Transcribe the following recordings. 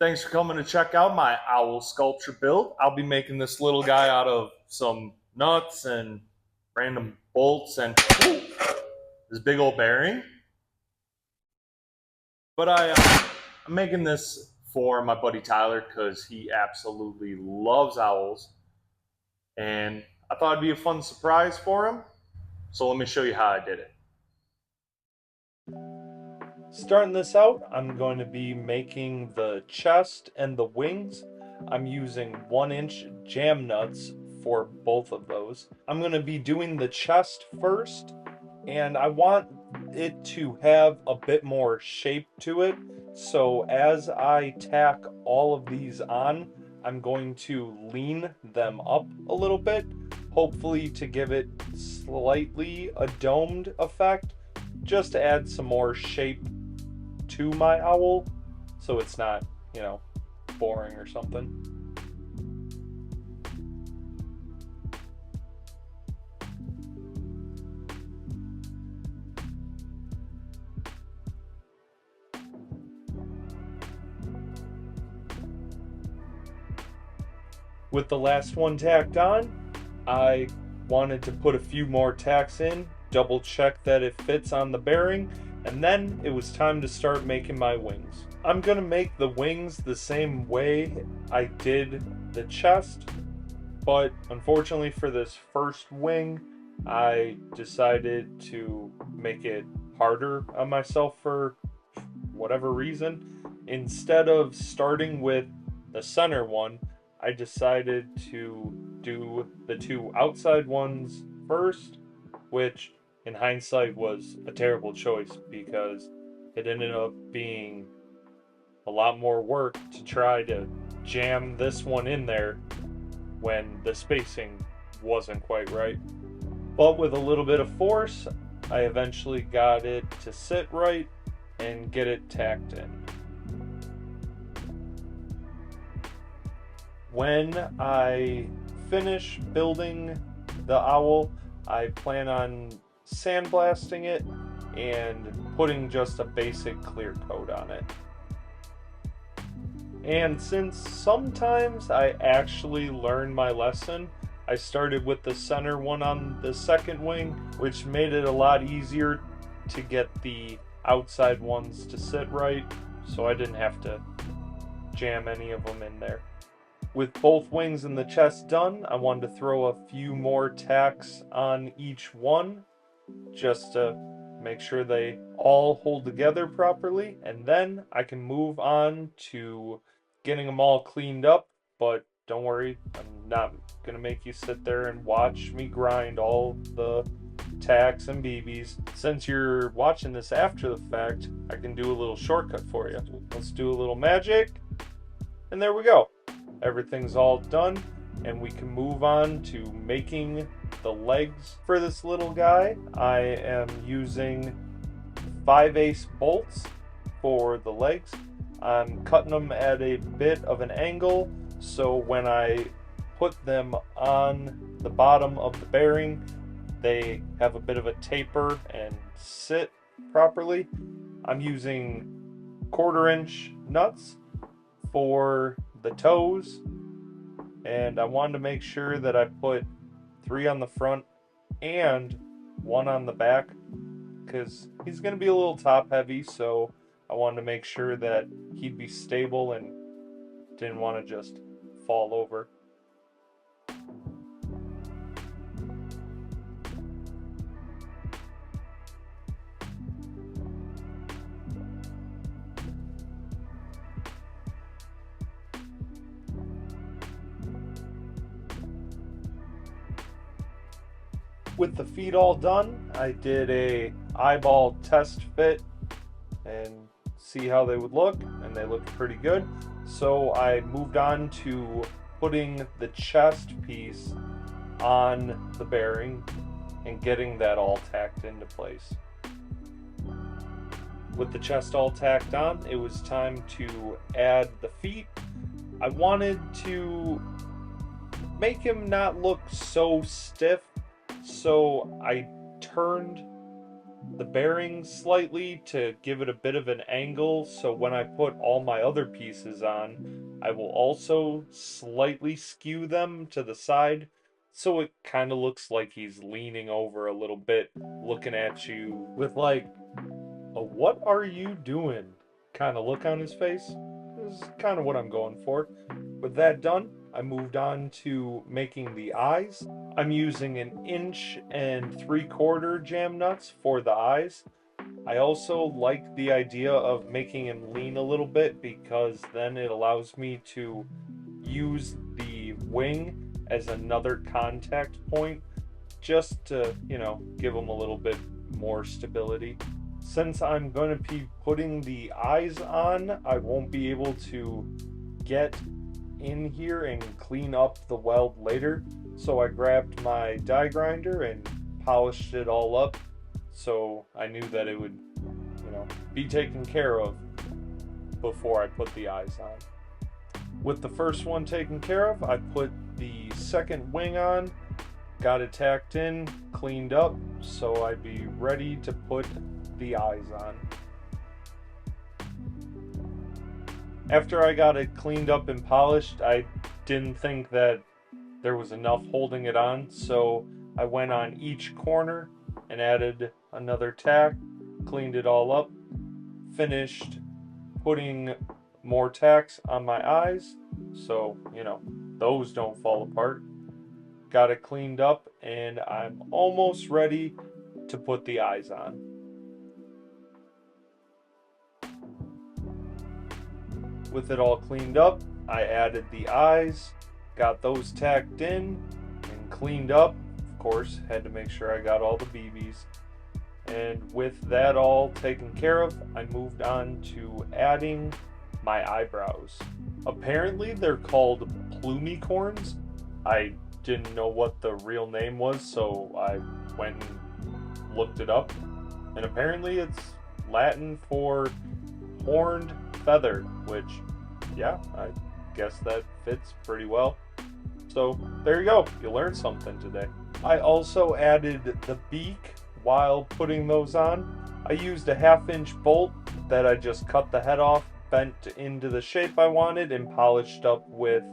Thanks for coming to check out my owl sculpture build. I'll be making this little guy out of some nuts and random bolts and this big old bearing. But I'm making this for my buddy Tyler because he absolutely loves owls. And I thought it'd be a fun surprise for him. So let me show you how I did it. Starting this out, I'm going to be making the chest and the wings. I'm using 1-inch jam nuts for both of those. I'm going to be doing the chest first, and I want it to have a bit more shape to it. So as I tack all of these on, I'm going to lean them up a little bit, hopefully to give it slightly a domed effect, just to add some more shape to my owl so it's not, boring or something. With the last one tacked on, I wanted to put a few more tacks in, double check that it fits on the bearing, and then it was time to start making my wings. I'm gonna make the wings the same way I did the chest, but unfortunately for this first wing, I decided to make it harder on myself for whatever reason. Instead of starting with the center one, I decided to do the two outside ones first, which in hindsight was a terrible choice because it ended up being a lot more work to try to jam this one in there when the spacing wasn't quite right. But with a little bit of force, I eventually got it to sit right and get it tacked in. When I finish building the owl, I plan on sandblasting it and putting just a basic clear coat on it. And since sometimes I actually learn my lesson, I started with the center one on the second wing, which made it a lot easier to get the outside ones to sit right, so I didn't have to jam any of them in there. With both wings and the chest done, I wanted to throw a few more tacks on each one just to make sure they all hold together properly, and then I can move on to getting them all cleaned up. But don't worry, I'm not gonna make you sit there and watch me grind all the tacks and BBs. Since you're watching this after the fact, I can do a little shortcut for you. Let's do a little magic, and there we go. Everything's all done, and we can move on to making the legs for this little guy. I am using 5/8 bolts for the legs. I'm cutting them at a bit of an angle, so when I put them on the bottom of the bearing, they have a bit of a taper and sit properly. I'm using 1/4-inch nuts for the toes, and I wanted to make sure that I put 3 on the front and 1 on the back because he's going to be a little top heavy, so I wanted to make sure that he'd be stable and didn't want to just fall over. With the feet all done, I did a eyeball test fit and see how they would look, and they looked pretty good. So I moved on to putting the chest piece on the bearing and getting that all tacked into place. With the chest all tacked on, it was time to add the feet. I wanted to make him not look so stiff, so I turned the bearing slightly to give it a bit of an angle, so when I put all my other pieces on, I will also slightly skew them to the side so it kind of looks like he's leaning over a little bit, looking at you with like a "what are you doing" kind of look on his face. This is kind of what I'm going for. With that done, I moved on to making the eyes. I'm using 1.75 inch jam nuts for the eyes. I also like the idea of making him lean a little bit because then it allows me to use the wing as another contact point just to, give him a little bit more stability. Since I'm going to be putting the eyes on, I won't be able to get in here and clean up the weld later. So I grabbed my die grinder and polished it all up so I knew that it would, be taken care of before I put the eyes on. With the first one taken care of, I put the second wing on, got it tacked in, cleaned up, so I'd be ready to put the eyes on. After I got it cleaned up and polished, I didn't think that there was enough holding it on, so I went on each corner and added another tack, cleaned it all up, finished putting more tacks on my eyes so, those don't fall apart. Got it cleaned up, and I'm almost ready to put the eyes on. With it all cleaned up, I added the eyes, got those tacked in and cleaned up. Of course, had to make sure I got all the BBs. And with that all taken care of, I moved on to adding my eyebrows. Apparently, they're called plumicorns. I didn't know what the real name was, so I went and looked it up. And apparently, it's Latin for horned feather, which, yeah, I guess that fits pretty well. So there you go, you learned something today. I also added the beak while putting those on. I used a 1/2 inch bolt that I just cut the head off, bent into the shape I wanted, and polished up with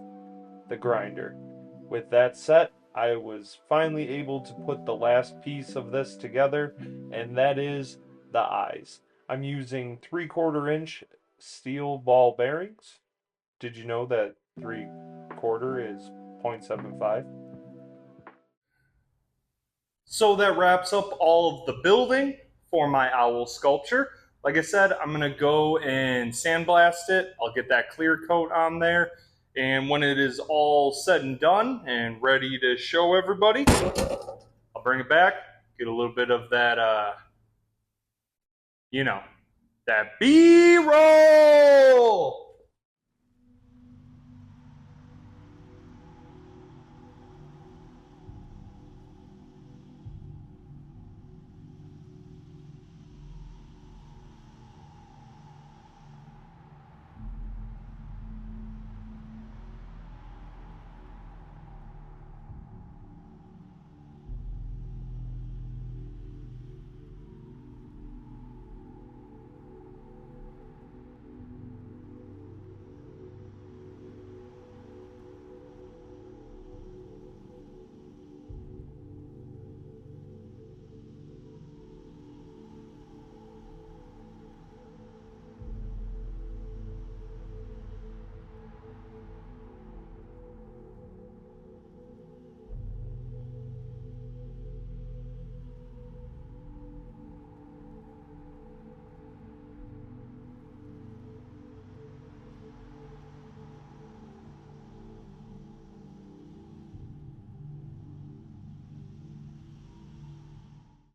the grinder. With that set, I was finally able to put the last piece of this together, and that is the eyes. I'm using 3/4 inch steel ball bearings. Did you know that 3/4 is 0.75? So that wraps up all of the building for my owl sculpture. Like I said, I'm going to go and sandblast it. I'll get that clear coat on there. And when it is all said and done and ready to show everybody, I'll bring it back, get a little bit of that, that B-roll.